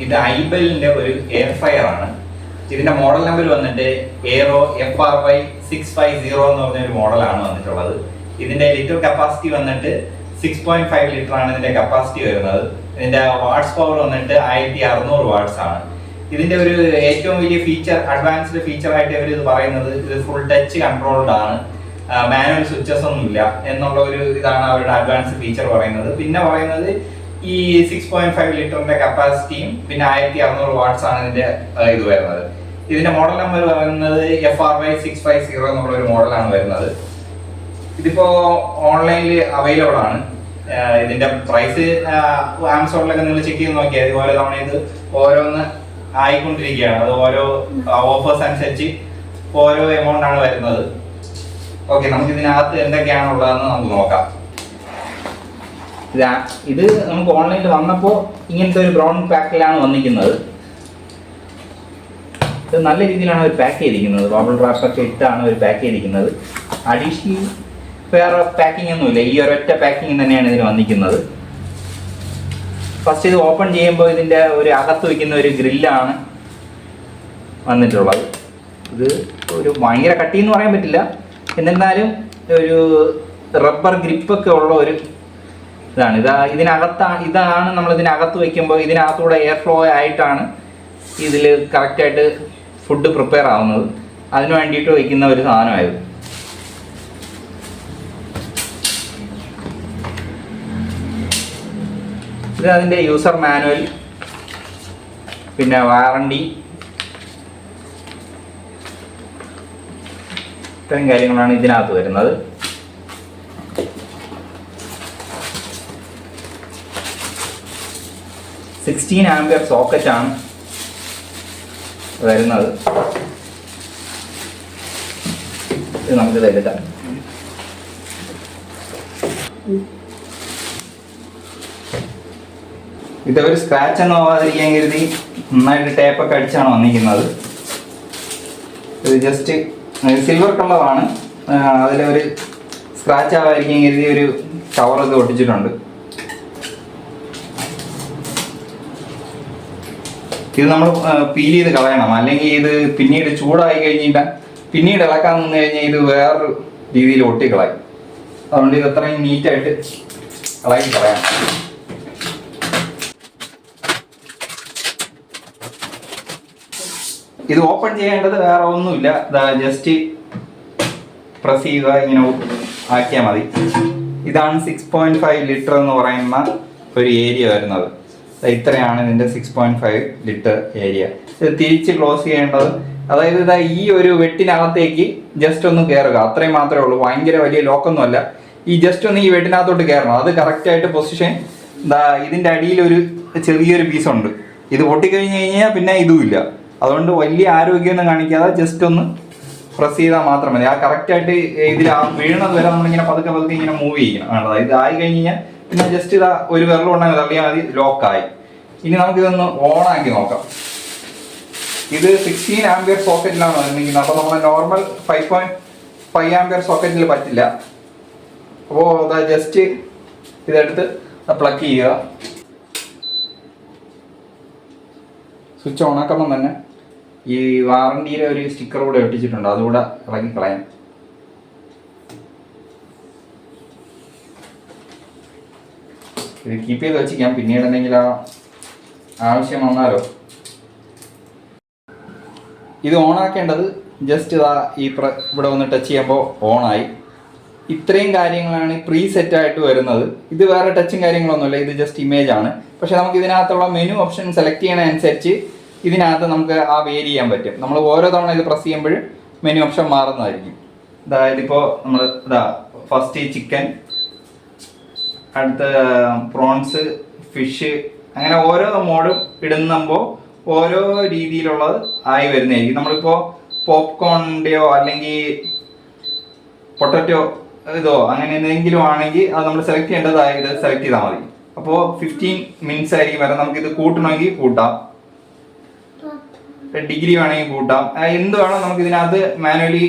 ഇത് ഐബലിന്റെ ഒരു air fryer ആണ്. ഇതിന്റെ മോഡൽ നമ്പർ വന്നിട്ട് എയറോ FRY650 എന്ന് പറഞ്ഞ ഒരു മോഡലാണ് വന്നിട്ടുള്ളത്. ഇതിന്റെ ലിറ്റർ കപ്പാസിറ്റി വന്നിട്ട് 6.5 ലിറ്റർ ആണ് ഇതിന്റെ കപ്പാസിറ്റി വരുന്നത്. ഇതിന്റെ വാട്ട്സ് പവർ വന്നിട്ട് 1600 വാട്ട്സ് ആണ്. ഇതിന്റെ ഒരു ഏറ്റവും വലിയ ഫീച്ചർ, അഡ്വാൻസ്ഡ് ഫീച്ചർ ആയിട്ട് ഇവർ ഇത് പറയുന്നത് ഇത് ഫുൾ ടച്ച് കൺട്രോൾഡ് ആണ്, മാനുവൽ സ്വിച്ചസ് ഒന്നും ഇല്ല എന്നുള്ള ഒരു ഇതാണ് അവരുടെ അഡ്വാൻസ് ഫീച്ചർ പറയുന്നത്. പിന്നെ പറയുന്നത് ഈ 6.5 ലിറ്ററിന്റെ കപ്പാസിറ്റിയും പിന്നെ 1600 വാട്ട്സ് ആണ് ഇതിന്റെ ഇത് വരുന്നത്. ഇതിന്റെ മോഡൽ നമ്പർ പറയുന്നത് FRY650 എന്നുള്ള ഒരു മോഡലാണ് വരുന്നത്. ഇതിപ്പോ ഓൺലൈനിൽ അവൈലബിൾ ആണ്. ഇതിന്റെ പ്രൈസ് ആമസോണിലൊക്കെ നിങ്ങൾ ചെക്ക് ചെയ്ത് നോക്കിയാൽ ഇതുപോലെ തവണ ഇത് ഓരോന്ന് ആയിക്കൊണ്ടിരിക്കുകയാണ്. അത് ഓരോ ഓഫേഴ്സ് അനുസരിച്ച് ഓരോ എമൗണ്ട് ആണ് വരുന്നത്. ഓക്കെ, നമുക്ക് ഇതിനകത്ത് എന്തൊക്കെയാണുള്ളതെന്ന് നമുക്ക് നോക്കാം. ഇത് നമുക്ക് ഓൺലൈനിൽ വന്നപ്പോൾ ഇങ്ങനത്തെ ഒരു ബ്രൗൺ പാക്കിലാണ് വന്നിരിക്കുന്നത്. ഇത് നല്ല രീതിയിലാണ് അവർ പാക്ക് ചെയ്തിരിക്കുന്നത്. ബബിൾ റാപ്പൊക്കെ ഇട്ടാണ് അവർ പാക്ക് ചെയ്തിരിക്കുന്നത്. അഡീഷണൽ വേറെ പാക്കിംഗ് ഒന്നുമില്ല, ഈ ഒരൊറ്റ പാക്കിംഗ് തന്നെയാണ് ഇതിന് വന്നിരിക്കുന്നത്. ഫസ്റ്റ് ഇത് ഓപ്പൺ ചെയ്യുമ്പോൾ ഇതിൻ്റെ ഒരു അകത്ത് വയ്ക്കുന്ന ഒരു ഗ്രില്ലാണ് വന്നിട്ടുള്ളത്. ഇത് ഒരു ഭയങ്കര കട്ടി എന്ന് പറയാൻ പറ്റില്ല, എന്നിരുന്നാലും ഒരു റബ്ബർ ഗ്രിപ്പൊക്കെ ഉള്ള ഒരു ഇതാണ്. ഇതാണ് നമ്മൾ ഇതിനകത്ത് വയ്ക്കുമ്പോൾ ഇതിനകത്തൂടെ എയർ ഫ്ലോ ആയിട്ടാണ് ഇതിൽ കറക്റ്റായിട്ട് ഫുഡ് പ്രിപ്പയർ ആവുന്നത്. അതിന് വേണ്ടിയിട്ട് വയ്ക്കുന്ന ഒരു സാധനമായത്. ഇത് അതിൻ്റെ യൂസർ മാനുവൽ, പിന്നെ വാറണ്ടി, ഇത്രയും കാര്യങ്ങളാണ് ഇതിനകത്ത് വരുന്നത്. സിക്സ്റ്റീൻ ആംപിയർ സോക്കറ്റാണ് വരുന്നത്. ഇത് നമുക്കിത് എടുക്കാം. ഇതൊരു സ്ക്രാച്ച് ഒന്നും ആവാതിരിക്കാൻ കരുതി നന്നായിട്ട് ടേപ്പൊക്കെ അടിച്ചാണ് വന്നിരിക്കുന്നത്. ഇത് ജസ്റ്റ് സിൽവർ കളറാണ്, അതിലൊരു സ്ക്രാച്ച് ആവാതിരിക്കാൻ കരുതി ഒരു കവർ ഇത് ഒട്ടിച്ചിട്ടുണ്ട്. ഇത് നമ്മൾ പീൽ ചെയ്ത് കളയണം, അല്ലെങ്കിൽ ഇത് പിന്നീട് ചൂടായി കഴിഞ്ഞിട്ട് പിന്നീട് ഇളക്കാൻ നിന്ന് കഴിഞ്ഞാൽ ഇത് വേറൊരു രീതിയിൽ ഒട്ടിക്കളയും. അതുകൊണ്ട് ഇത് അത്രയും നീറ്റായിട്ട് ഇളക്കി കളയാം. ഇത് ഓപ്പൺ ചെയ്യേണ്ടത് വേറെ ഒന്നുമില്ല, ജസ്റ്റ് പ്രസ് ചെയ്യുക, ഇങ്ങനെ ആക്കിയാൽ മതി. ഇതാണ് 6.5 ലിറ്റർ എന്ന് പറയുന്ന ഒരു ഏരിയ വരുന്നത്. ഇത്രയാണ് ഇതിൻ്റെ 6.5 ലിറ്റർ ഏരിയ. ഇത് തിരിച്ച് ക്ലോസ് ചെയ്യേണ്ടത്, അതായത് ഇതാ ഈ ഒരു വെട്ടിനകത്തേക്ക് ജസ്റ്റ് ഒന്ന് കയറുക, അത്രയും മാത്രമേ ഉള്ളൂ. ഭയങ്കര വലിയ ലോക്കൊന്നുമല്ല, ഈ ജസ്റ്റ് ഒന്ന് ഈ വെട്ടിനകത്തോട്ട് കയറണം. അത് കറക്റ്റായിട്ട് പൊസിഷൻ ഇതിൻ്റെ അടിയിലൊരു ചെറിയൊരു പീസുണ്ട്. ഇത് പൊട്ടിക്കഴിഞ്ഞ് കഴിഞ്ഞാൽ പിന്നെ ഇതുമില്ല. അതുകൊണ്ട് വലിയ ആരോഗ്യമൊന്നും കാണിക്കാതെ ജസ്റ്റ് ഒന്ന് പ്രസ് ചെയ്താൽ മാത്രം മതി. ആ കറക്റ്റായിട്ട് ഇതിൽ വീഴുന്നത് വരെ നമ്മളിങ്ങനെ പതുക്കെ പതുക്കെ ഇങ്ങനെ മൂവ് ചെയ്യണം. അതായത് ഇത് ആയി കഴിഞ്ഞ് കഴിഞ്ഞാൽ പിന്നെ ജസ്റ്റ് ഇതാ ഒരു വിരൽ കൊണ്ടങ്ങ് തള്ളിയാൽ മതി, ലോക്കായി. ഇനി നമുക്കിതൊന്ന് ഓണാക്കി നോക്കാം. ഇത് 16 ആംപിയർ സോക്കറ്റിലാണ് വന്നിരിക്കുന്നത്. അപ്പോൾ നമ്മൾ നോർമൽ 5.5 ആംപിയർ സോക്കറ്റിൽ പറ്റില്ല. അപ്പോൾ അതാ ജസ്റ്റ് ഇതെടുത്ത് പ്ലഗ് ചെയ്യുക. സ്വിച്ച് ഓണാക്കുമ്പോൾ തന്നെ ഈ വാറണ്ടിയുടെ ഒരു സ്റ്റിക്കർ കൂടെ ഒട്ടിച്ചിട്ടുണ്ട്, അതുകൂടെ ഇളക്കി കളയാം. ഇത് കീപ്പ് ചെയ്ത് വെച്ചിരിക്കാം, പിന്നീട് എന്തെങ്കിലും ആവശ്യം വന്നാലോ. ഇത് ഓണാക്കേണ്ടത് ജസ്റ്റ് ഇതാ ഇവിടെ ഒന്ന് ടച്ച് ചെയ്യുമ്പോൾ ഓണായി. ഇത്രയും കാര്യങ്ങളാണ് പ്രീ സെറ്റ് ആയിട്ട് വരുന്നത്. ഇത് വേറെ ടച്ചും കാര്യങ്ങളൊന്നുമില്ല, ഇത് ജസ്റ്റ് ഇമേജ് ആണ്. പക്ഷെ നമുക്ക് ഇതിനകത്തുള്ള മെനു ഓപ്ഷൻ സെലക്ട് ചെയ്യണതനുസരിച്ച് ഇതിനകത്ത് നമുക്ക് വേരി ചെയ്യാൻ പറ്റും. നമ്മൾ ഓരോ തവണ ഇത് പ്രസ് ചെയ്യുമ്പോൾ മെനു ഓപ്ഷൻ മാറുന്നതായിരിക്കും. അതായത് ഇപ്പോൾ നമ്മൾ ഫസ്റ്റ് ചിക്കൻ, അടുത്ത പ്രോൺസ്, ഫിഷ്, അങ്ങനെ ഓരോ മോഡും ഇടുമ്പോൾ ഓരോ രീതിയിലുള്ളത് ആയി വരുന്നതായിരിക്കും. നമ്മളിപ്പോൾ പോപ്കോണിൻ്റെയോ അല്ലെങ്കിൽ പൊട്ടറ്റോ ഇതോ അങ്ങനെ എന്തെങ്കിലും ആണെങ്കിൽ അത് നമ്മൾ സെലക്ട് ചെയ്യേണ്ടതായത് സെലക്ട് ചെയ്താൽ മതി. അപ്പോൾ 15 മിനിറ്റ്സ് ആയിരിക്കും വരാം. നമുക്കിത് കൂട്ടണമെങ്കിൽ കൂട്ടാം, ഡിഗ്രി വേണമെങ്കിൽ കൂട്ടാം, എന്ത് വേണം നമുക്ക് ഇതിനകത്ത് മാനുവലി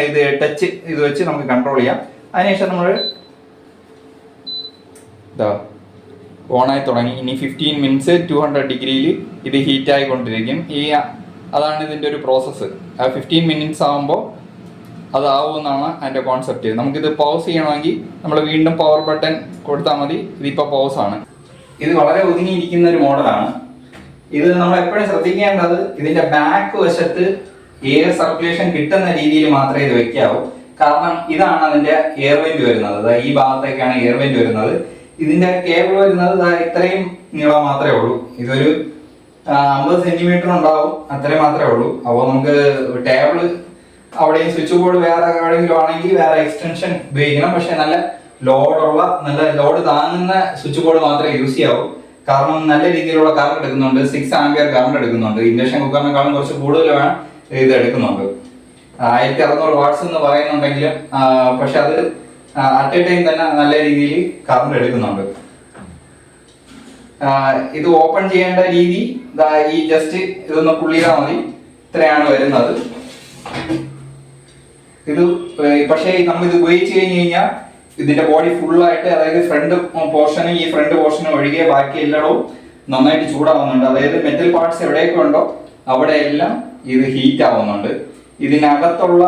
ഇത് ടച്ച് ഇത് വെച്ച് നമുക്ക് കൺട്രോൾ ചെയ്യാം. അതിനുശേഷം നമ്മൾ ഓണായി തുടങ്ങി. ഇനി 15 മിനിറ്റ്സ് 200 ഡിഗ്രിയിൽ ഇത് ഹീറ്റായിക്കൊണ്ടിരിക്കും. അതാണ് ഇതിൻ്റെ ഒരു പ്രോസസ്സ്. ആ 15 മിനിറ്റ്സ് ആകുമ്പോൾ അതാവുമെന്നാണ് അതിൻ്റെ കോൺസെപ്റ്റ്. നമുക്കിത് പൗസ് ചെയ്യണമെങ്കിൽ നമ്മൾ വീണ്ടും പവർ ബട്ടൺ കൊടുത്താൽ മതി. ഇതിപ്പോൾ പൗസാണ്. ഇത് വളരെ ഒതുങ്ങിയിരിക്കുന്ന ഒരു മോഡലാണ്. ഇത് നമ്മൾ എപ്പോഴും ശ്രദ്ധിക്കേണ്ടത് ഇതിൻ്റെ ബാക്ക് വശത്ത് എയർ സർക്കുലേഷൻ കിട്ടുന്ന രീതിയിൽ മാത്രമേ ഇത് വെക്കാവൂ. കാരണം ഇതാണ് അതിൻ്റെ എയർ വെന്റ് വരുന്നത്. ഈ ഭാഗത്തേക്കാണ് എയർ വെന്റ് വരുന്നത്. ഇതിൻ്റെ കേബിൾ വരുന്നത് ഇത്രയും നീളം മാത്രമേ ഉള്ളൂ. ഇതൊരു 50 സെന്റിമീറ്റർ ഉണ്ടാവും, അത്രയും മാത്രമേ ഉള്ളൂ. അപ്പോൾ നമുക്ക് ടേബിള് അവിടെയും സ്വിച്ച് ബോർഡ് വേറെ എവിടെയെങ്കിലും ആണെങ്കിൽ വേറെ എക്സ്റ്റൻഷൻ ഉപയോഗിക്കണം. പക്ഷെ നല്ല ലോഡ് താങ്ങുന്ന സ്വിച്ച് ബോർഡ് മാത്രമേ യൂസ് ചെയ്യാവൂ. കാരണം നല്ല രീതിയിലുള്ള കറണ്ട് എടുക്കുന്നുണ്ട്. 6 ആംപിയർ കറണ്ട് എടുക്കുന്നുണ്ട്. ഇൻഡക്ഷൻ കുക്കറിനെക്കാളും കുറച്ച് കൂടുതൽ വേണം ഇത് എടുക്കുന്നുണ്ട്. 1600 വാട്ട്സ് എന്ന് പറയുന്നുണ്ടെങ്കിലും പക്ഷെ അത് അറ്റ് എ ടൈം തന്നെ നല്ല രീതിയിൽ കറണ്ട് എടുക്കുന്നുണ്ട്. ഇത് ഓപ്പൺ ചെയ്യേണ്ട രീതി ഈ ജസ്റ്റ് ഇതൊന്ന് പുള്ളി ചെയ്താൽ മതി. ഇത്രയാണ് വരുന്നത്. ഇത് പക്ഷേ നമ്മൾ ഇത് ഉപയോഗിച്ച് കഴിഞ്ഞ് കഴിഞ്ഞാൽ ഇതിന്റെ ബോഡി ഫുള്ളായിട്ട്, അതായത് ഫ്രണ്ട് പോർഷനും ഒഴികെ ബാക്കി എല്ലായിടവും നന്നായിട്ട് ചൂടാവുന്നുണ്ട്. അതായത് മെറ്റൽ പാർട്സ് എവിടെയൊക്കെ ഉണ്ടോ അവിടെ എല്ലാം ഇത് ഹീറ്റ് ആവുന്നുണ്ട്. ഇതിനകത്തുള്ള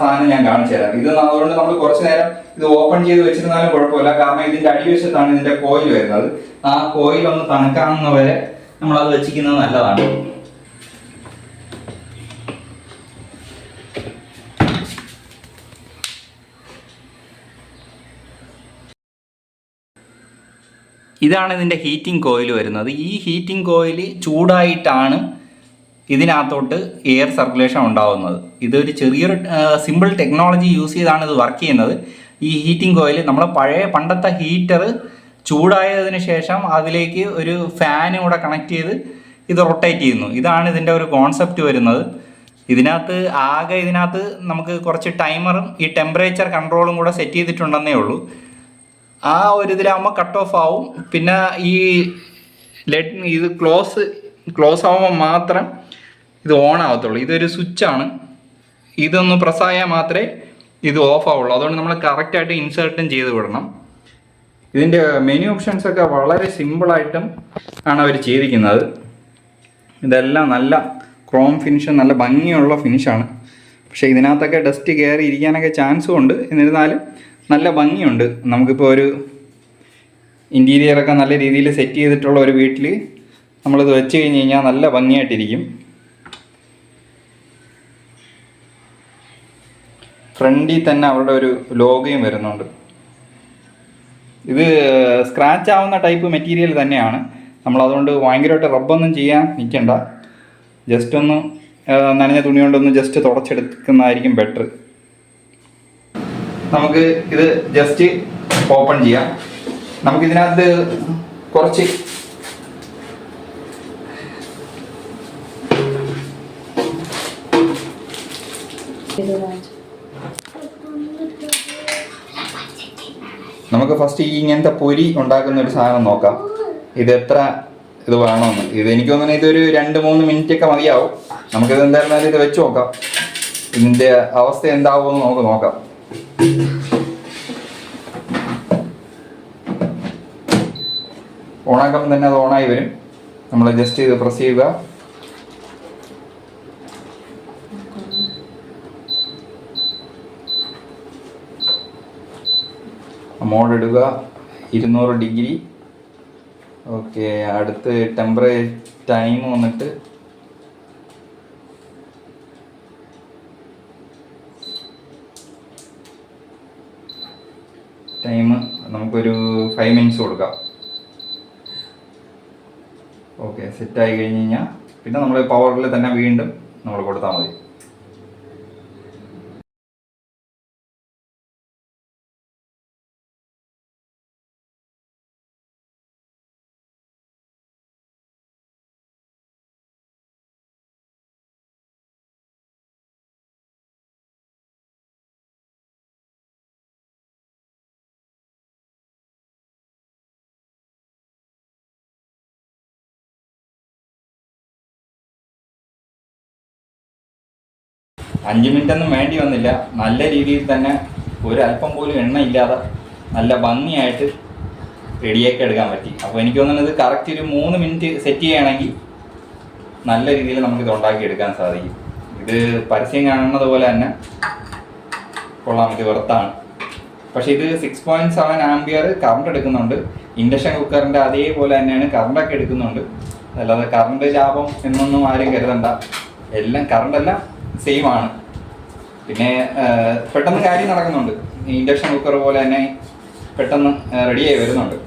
സാധനം ഞാൻ കാണിച്ചു തരാം. ഇത് അതുകൊണ്ട് നമ്മൾ കുറച്ചു നേരം ഇത് ഓപ്പൺ ചെയ്ത് വെച്ചിരുന്നാലും കുഴപ്പമില്ല. കാരണം ഇതിന്റെ അടിവശത്താണ് ഇതിന്റെ കോയിൽ വരുന്നത്. ആ കോയിൽ ഒന്ന് തണുക്കാവുന്നവരെ നമ്മൾ അത് വെച്ചിരിക്കുന്നത് നല്ലതാണ്. ഇതാണ് ഇതിൻ്റെ ഹീറ്റിംഗ് കോയിൽ വരുന്നത്. ഈ ഹീറ്റിംഗ് കോയിൽ ചൂടായിട്ടാണ് ഇതിനകത്തോട്ട് എയർ സർക്കുലേഷൻ ഉണ്ടാകുന്നത്. ഇതൊരു ചെറിയൊരു സിമ്പിൾ ടെക്നോളജി യൂസ് ചെയ്താണ് ഇത് വർക്ക് ചെയ്യുന്നത്. ഈ ഹീറ്റിംഗ് കോയിൽ നമ്മൾ പണ്ടത്തെ ഹീറ്റർ ചൂടായതിന് ശേഷം അതിലേക്ക് ഒരു ഫാനും കൂടെ കണക്ട് ചെയ്ത് ഇത് റൊട്ടേറ്റ് ചെയ്യുന്നു. ഇതാണ് ഇതിൻ്റെ ഒരു കോൺസെപ്റ്റ് വരുന്നത്. ഇതിനകത്ത് നമുക്ക് കുറച്ച് ടൈമറും ഈ ടെമ്പറേച്ചർ കൺട്രോളും കൂടെ സെറ്റ് ചെയ്തിട്ടുണ്ടെന്നേ ഉള്ളൂ. ആ ഒരു ഇതിലാകുമ്പോൾ കട്ട് ഓഫ് ആവും. പിന്നെ ഈ ഇത് ക്ലോസ് ആവുമ്പോൾ മാത്രം ഇത് ഓൺ ആവത്തുള്ളൂ. ഇതൊരു സ്വിച്ചാണ്. ഇതൊന്ന് പ്രസ്സായാൽ മാത്രമേ ഇത് ഓഫ് ആവുള്ളൂ. അതുകൊണ്ട് നമ്മൾ കറക്റ്റായിട്ട് ഇൻസേർട്ടും ചെയ്ത് വിടണം. ഇതിൻ്റെ മെനു ഓപ്ഷൻസൊക്കെ വളരെ സിമ്പിളായിട്ടും ആണ് അവർ ചെയ്തിരിക്കുന്നത്. ഇതെല്ലാം നല്ല ക്രോം ഫിനിഷ്, നല്ല ഭംഗിയുള്ള ഫിനിഷാണ്. പക്ഷേ ഇതിനകത്തൊക്കെ ഡസ്റ്റ് കയറി ഇരിക്കാനൊക്കെ ചാൻസും ഉണ്ട്. എന്നിരുന്നാലും നല്ല ഭംഗിയുണ്ട്. നമുക്കിപ്പോൾ ഒരു ഇൻറ്റീരിയറൊക്കെ നല്ല രീതിയിൽ സെറ്റ് ചെയ്തിട്ടുള്ള ഒരു വീട്ടിൽ നമ്മളിത് വെച്ച് കഴിഞ്ഞ് കഴിഞ്ഞാൽ നല്ല ഭംഗിയായിട്ടിരിക്കും. ഫ്രണ്ടിൽ തന്നെ അവരുടെ ഒരു ലോഗോയും വരുന്നുണ്ട്. ഇത് സ്ക്രാച്ച് ആവുന്ന ടൈപ്പ് മെറ്റീരിയൽ തന്നെയാണ്. നമ്മളതുകൊണ്ട് ഭയങ്കരമായിട്ട് റബ്ബൊന്നും ചെയ്യാൻ നിൽക്കണ്ട. ജസ്റ്റ് ഒന്ന് നനഞ്ഞ തുണി കൊണ്ടൊന്ന് ജസ്റ്റ് തുടച്ചെടുക്കുന്നതായിരിക്കും ബെറ്റർ. നമുക്ക് ഇത് ജസ്റ്റ് ഓപ്പൺ ചെയ്യാം. നമുക്കിതിനകത്ത് കുറച്ച് നമുക്ക് ഫസ്റ്റ് ഇങ്ങനത്തെ പൊരി ഉണ്ടാക്കുന്ന ഒരു സാധനം നോക്കാം. ഇത് എത്ര ഇത് വേണമെന്ന്. എനിക്ക് തോന്നുന്നു ഇതൊരു 2-3 മിനിറ്റ് ഒക്കെ മതിയാവും. നമുക്കിത് എന്തായിരുന്നാലും ഇത് വെച്ച് നോക്കാം. ഇതിൻ്റെ അവസ്ഥ എന്താവുമെന്ന് നമുക്ക് നോക്കാം. ഓണാക്കുമ്പോൾ തന്നെ അത് ഓണായി വരും. നമ്മൾ ജസ്റ്റ് ഇത് പ്രസ് ചെയ്യുക. മോഡ് ഇടുക 200 ഡിഗ്രി. ഓക്കെ, അടുത്ത് ടൈം വന്നിട്ട് നമുക്കൊരു 5 മിനിറ്റ്സ് കൊടുക്കാം. ഓക്കെ, സെറ്റായി കഴിഞ്ഞ് കഴിഞ്ഞാൽ പിന്നെ നമ്മൾ പവറിൽ തന്നെ വീണ്ടും നമ്മൾ കൊടുത്താൽ മതി. അഞ്ച് മിനിറ്റ് ഒന്നും വേണ്ടി വന്നില്ല. നല്ല രീതിയിൽ തന്നെ ഒരല്പം പോലും എണ്ണ ഇല്ലാതെ നല്ല ഭംഗിയായിട്ട് റെഡിയാക്കി എടുക്കാൻ പറ്റി. അപ്പോൾ എനിക്ക് തോന്നുന്നത് കറക്റ്റ് ഒരു 3 മിനിറ്റ് സെറ്റ് ചെയ്യുകയാണെങ്കിൽ നല്ല രീതിയിൽ നമുക്കിത് ഉണ്ടാക്കി എടുക്കാൻ സാധിക്കും. ഇത് പരസ്യം കാണുന്നത് പോലെ തന്നെ കൊള്ളാം, ഇത് വെറുത്താണ്. പക്ഷേ ഇത് 6.7 ആംപിയർ കറണ്ട് എടുക്കുന്നുണ്ട്. ഇൻഡക്ഷൻ കുക്കറിൻ്റെ അതേപോലെ തന്നെയാണ് കറണ്ടൊക്കെ എടുക്കുന്നുണ്ട്. അല്ലാതെ കറണ്ട് ലാഭം എന്നൊന്നും ആരും കരുതണ്ട, എല്ലാം കറണ്ടെല്ലാം സെയിം ആണ്. പിന്നെ പെട്ടെന്ന് കാര്യം നടക്കുന്നുണ്ട്. ഇൻഡക്ഷൻ കുക്കർ പോലെ തന്നെ പെട്ടെന്ന് റെഡിയായി വരുന്നുണ്ട്.